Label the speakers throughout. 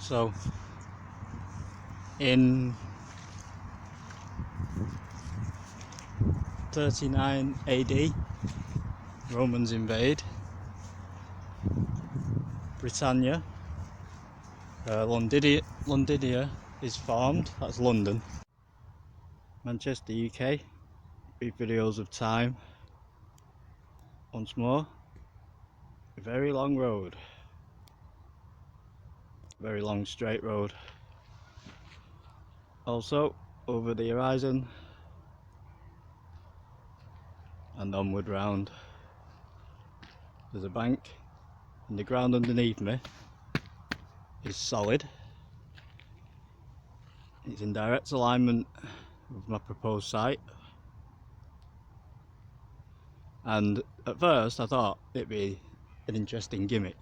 Speaker 1: So in 39 AD, Romans invade Britannia. Londinia is formed, that's London. Manchester, UK. Brief videos of time. Once more, a very long road. Very long straight road. Also, over the horizon and onward round. There's a bank, and the ground underneath me is solid. It's in direct alignment with my proposed site. And at first I thought it'd be an interesting gimmick,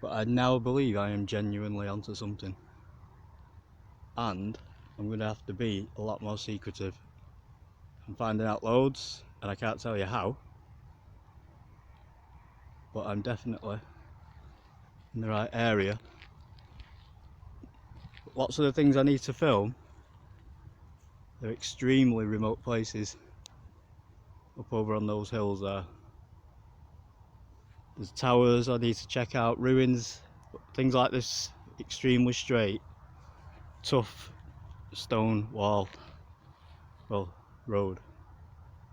Speaker 1: but I now believe I am genuinely onto something. And I'm going to have to be a lot more secretive. I'm finding out loads, and I can't tell you how, but I'm definitely in the right area. Lots of the things I need to film, they're extremely remote places. Up over on those hills there. There's towers I need to check out, ruins, things like this. Extremely straight, tough stone wall, well, road,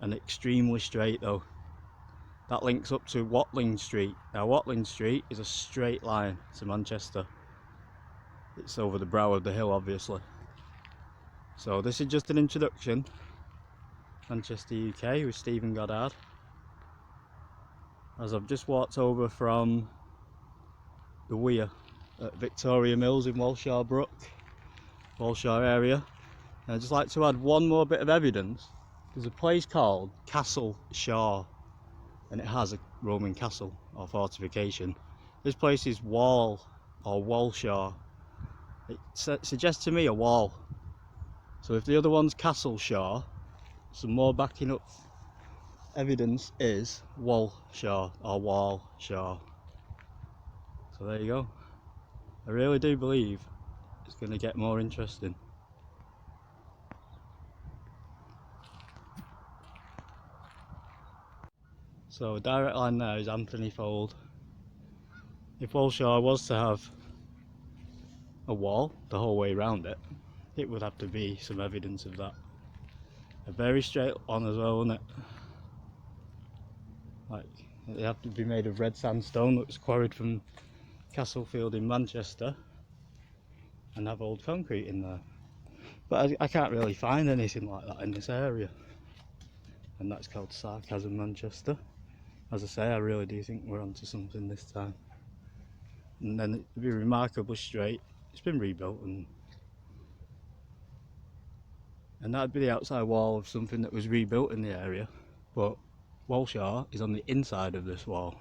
Speaker 1: and extremely straight though. That links up to Watling Street. Now Watling Street is a straight line to Manchester. It's over the brow of the hill, obviously. So this is just an introduction. Manchester, UK with Stephen Goddard. As I've just walked over from the weir at Victoria Mills in Walshaw Brook, Walshaw area. And I'd just like to add one more bit of evidence. There's a place called Castle Shaw, and it has a Roman castle or fortification. This place is Wall or Walshaw. It suggests to me a wall. So if the other one's Castle Shaw, some more backing up evidence is Walshaw or Walshaw. So there you go. I really do believe it's going to get more interesting. So a direct line there is Anthony Fold. If Walshaw was to have a wall the whole way around it, it would have to be some evidence of that. A very straight on as well, wouldn't it? Like, it'd have to be made of red sandstone that was quarried from Castlefield in Manchester and have old concrete in there. But I can't really find anything like that in this area. And that's called Sarcasm Manchester. As I say, I really do think we're onto something this time. And then it'd be remarkably straight. It's been rebuilt, and that'd be the outside wall of something that was rebuilt in the area. But Walshaw is on the inside of this wall,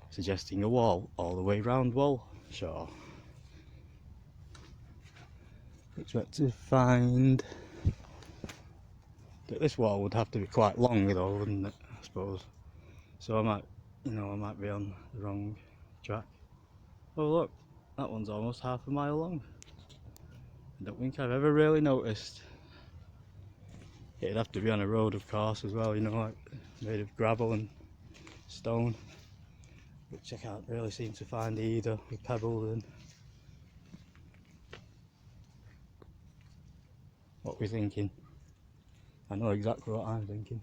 Speaker 1: suggesting a wall all the way round Walshaw. Expect to find that this wall would have to be quite long though, wouldn't it, I suppose. So I might be on the wrong track. Oh look, that one's almost half a mile long. I don't think I've ever really noticed. It'd have to be on a road, of course, as well, like made of gravel and stone, which I can't really seem to find either, with pebbles in. What we're thinking. I know exactly what I'm thinking.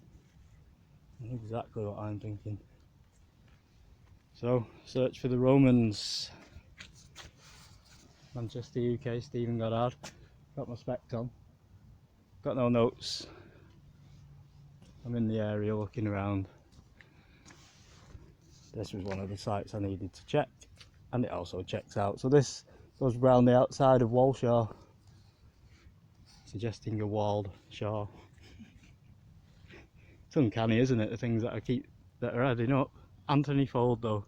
Speaker 1: So, search for the Romans. Manchester, UK, Stephen Goddard. Got my specs on. Got no notes. I'm in the area looking around. This was one of the sites I needed to check, and it also checks out. So this goes round the outside of Walshaw, suggesting a walled shaw. It's uncanny, isn't it, the things that are adding up. Anthony Fold though,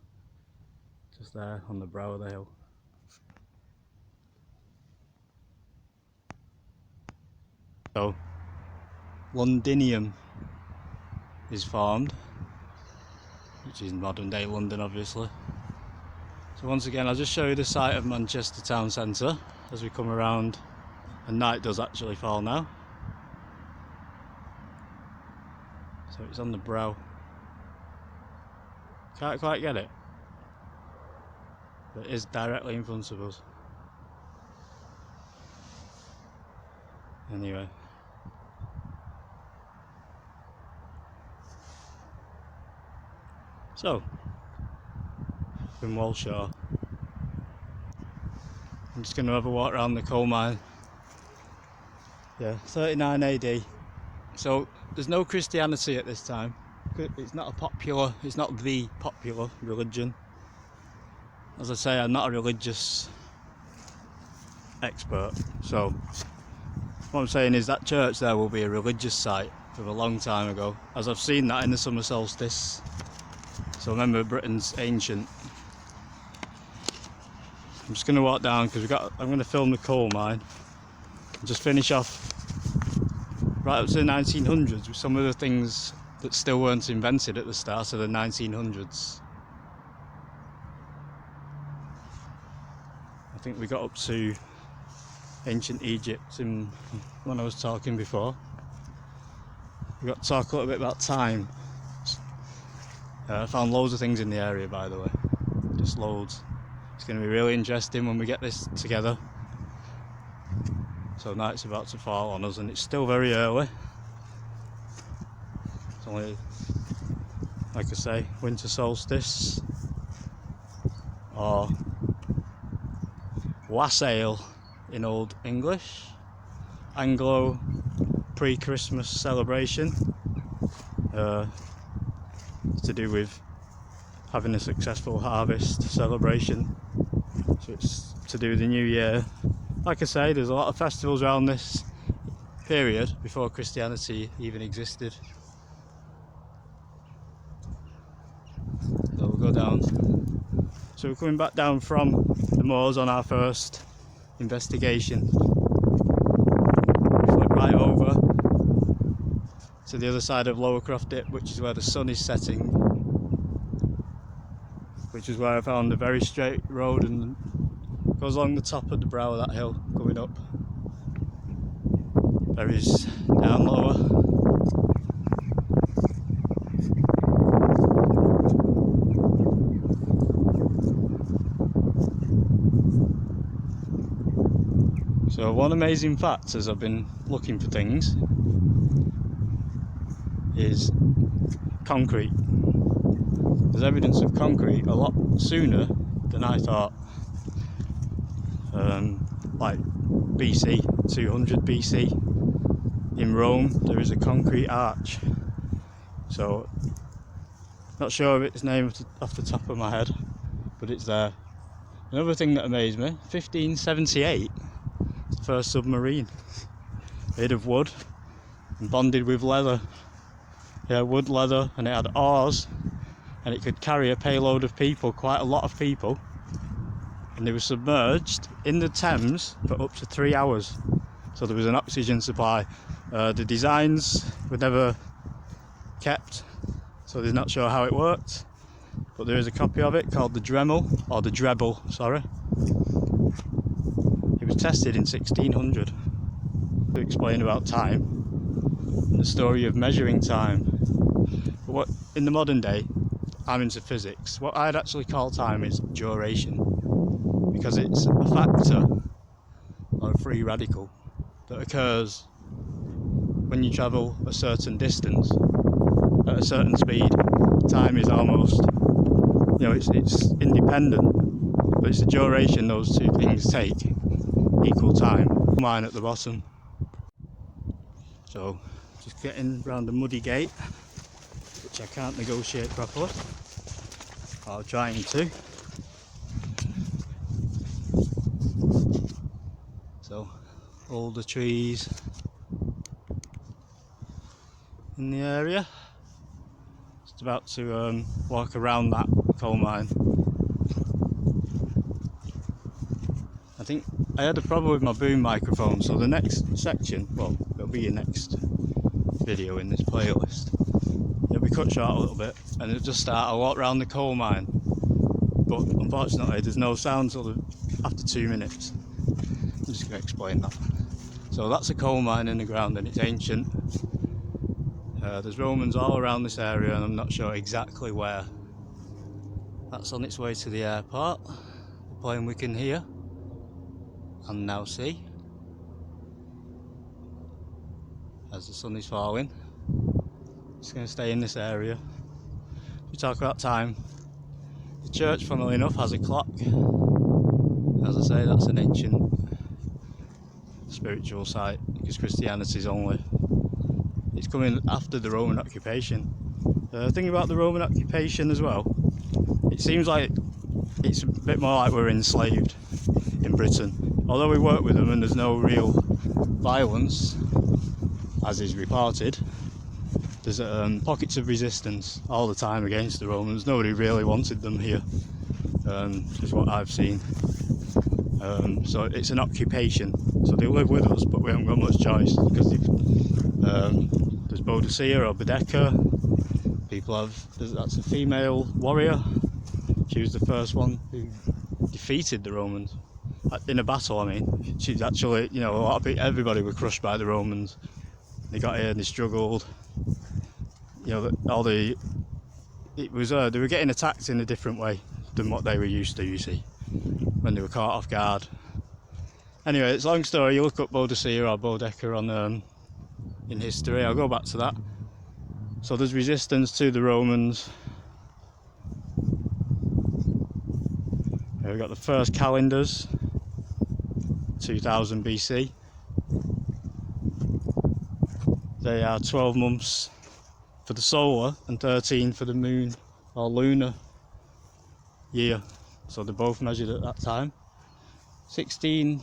Speaker 1: just there on the brow of the hill. So Londinium is formed, which is modern day London obviously. So once again, I'll just show you the site of Manchester town centre as we come around, and night does actually fall now. So it's on the brow. Can't quite get it, but it is directly in front of us. Anyway. So, in Walshaw, I'm just going to have a walk around the coal mine. Yeah, 39 AD. So there's no Christianity at this time. It's not the popular religion. As I say, I'm not a religious expert. So what I'm saying is that church there will be a religious site from a long time ago, as I've seen that in the summer solstice. So remember, Britain's ancient. I'm just going to walk down because I'm going to film the coal mine and just finish off right up to the 1900s with some of the things that still weren't invented at the start of the 1900s. I think we got up to ancient Egypt when I was talking before. We got to talk a little bit about time. I found loads of things in the area, by the way, just loads. It's going to be really interesting when we get this together. So night's about to fall on us and it's still very early. It's only, like I say, winter solstice, or wassail in Old English, Anglo pre-Christmas celebration. It's to do with having a successful harvest celebration. So it's to do with the new year. Like I say, there's a lot of festivals around this period before Christianity even existed. So we'll go down. So we're coming back down from the moors on our first investigation. We flip right over to the other side of Lowercroft Dip, which is where the sun is setting, which is where I found a very straight road and goes along the top of the brow of that hill coming up. There is down lower. So one amazing fact as I've been looking for things is concrete. There's evidence of concrete a lot sooner than I thought. Like BC, 200 BC, in Rome there is a concrete arch. So, not sure of its name off the top of my head, but it's there. Another thing that amazed me, 1578, the first submarine, made of wood and bonded with leather. Yeah, wood, leather, and it had oars, and it could carry a payload of people, quite a lot of people. And they were submerged in the Thames for up to 3 hours. So there was an oxygen supply. The designs were never kept, so they're not sure how it worked. But there is a copy of it called the Dremel, or the Drebel, sorry. It was tested in 1600 to explain about time and the story of measuring time. But what in the modern day, I'm into physics. What I'd actually call time is duration, because it's a factor or a free radical that occurs when you travel a certain distance at a certain speed. Time is almost, it's independent, but it's the duration those two things take equal time. Mine at the bottom. So just getting round the muddy gate, which I can't negotiate properly. I'm trying to. So all the trees in the area. Just about to walk around that coal mine. I think I had a problem with my boom microphone, so the next section, well, it'll be your next video in this playlist, it'll be cut short a little bit and it'll just start a walk around the coal mine. but unfortunately there's no sound till after 2 minutes. I'm just going to explain that. So that's a coal mine in the ground and it's ancient. There's Romans all around this area and I'm not sure exactly where. That's on its way to the airport, the plane we can hear and now see as the sun is falling. Just going to stay in this area. We talk about time. The church, funnily enough, has a clock. As I say, that's an ancient spiritual site because Christianity's only, it's coming after the Roman occupation. The thing about the Roman occupation as well, it seems like it's a bit more like we're enslaved in Britain. Although we work with them and there's no real violence, as is reported, there's pockets of resistance all the time against the Romans. Nobody really wanted them here, is what I've seen. So it's an occupation. So they live with us, but we haven't got much choice because there's Boadicea or Baedeker. People have, that's a female warrior. She was the first one who defeated the Romans in a battle. I mean, she's actually, you know, a lot of people, everybody were crushed by the Romans. They got here and they struggled. You know, it was they were getting attacked in a different way than what they were used to. You see, when they were caught off guard. Anyway, it's a long story. You look up Boadicea or Baedeker on in history. I'll go back to that. So there's resistance to the Romans. We've got the first calendars, 2000 BC. They are 12 months for the solar and 13 for the moon or lunar year. So they're both measured at that time. 1600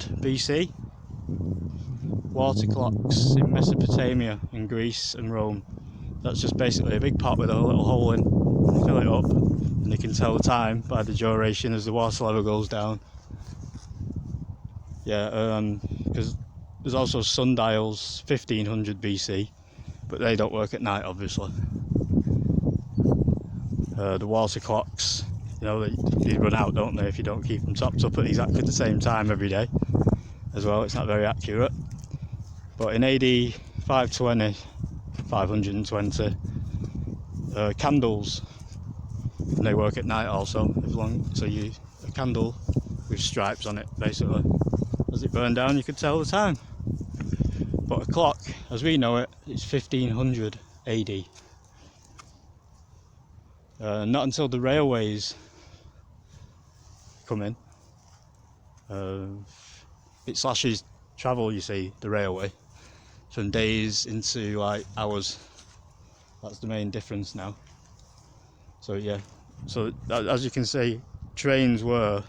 Speaker 1: BC. Water clocks in Mesopotamia, in Greece and Rome. That's just basically a big pot with a little hole in. You fill it up and you can tell the time by the duration as the water level goes down. Yeah, because there's also sundials, 1500 BC, but they don't work at night, obviously. The water clocks, you know, they run out, don't they, if you don't keep them topped up at exactly the same time every day as well. It's not very accurate. But in AD 520, candles, and they work at night also, so a candle with stripes on it, basically. As it burned down, you could tell the time. But a clock, as we know it, is 1500 AD. Not until the railways come in. It slashes travel, you see, the railway, from days into like hours. That's the main difference now. So yeah, so as you can see, trains were,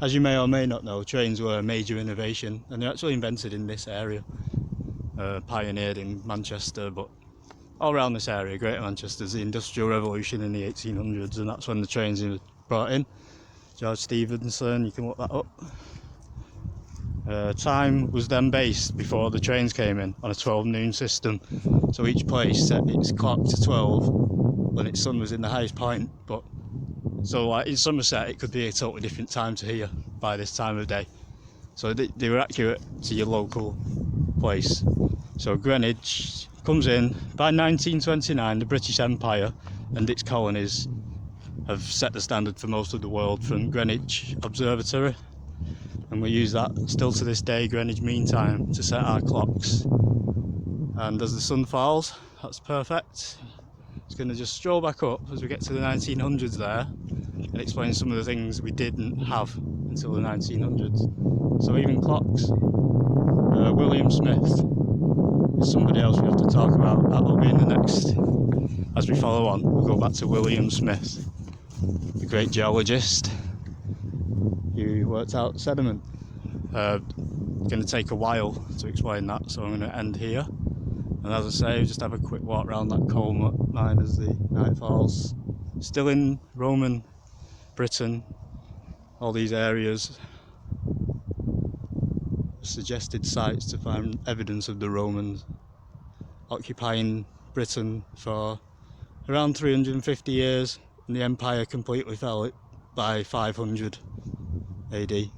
Speaker 1: as you may or may not know, trains were a major innovation, and they're actually invented in this area, pioneered in Manchester, but all around this area, Greater Manchester's the Industrial Revolution in the 1800s, and that's when the trains were brought in. George Stephenson, you can look that up. Time was then based, before the trains came in, on a 12 noon system. So each place set its clock to 12 when its sun was in the highest point. But so like in Somerset, it could be a totally different time to here by this time of day. So they were accurate to your local place. So Greenwich comes in by 1929. The British Empire and its colonies have set the standard for most of the world from Greenwich Observatory, and we use that still to this day, Greenwich Mean Time, to set our clocks. And as the sun falls, that's perfect. It's going to just stroll back up as we get to the 1900s there and explain some of the things we didn't have until the 1900s. So even clocks. William Smith is somebody else we have to talk about. That will be in the next, as we follow on, we'll go back to William Smith, the great geologist who worked out sediment. Going to take a while to explain that, so I'm going to end here. And as I say, just have a quick walk around that coal mine as the night falls. Still in Roman Britain, all these areas, suggested sites to find evidence of the Romans occupying Britain for around 350 years, and the empire completely fell by 500 AD.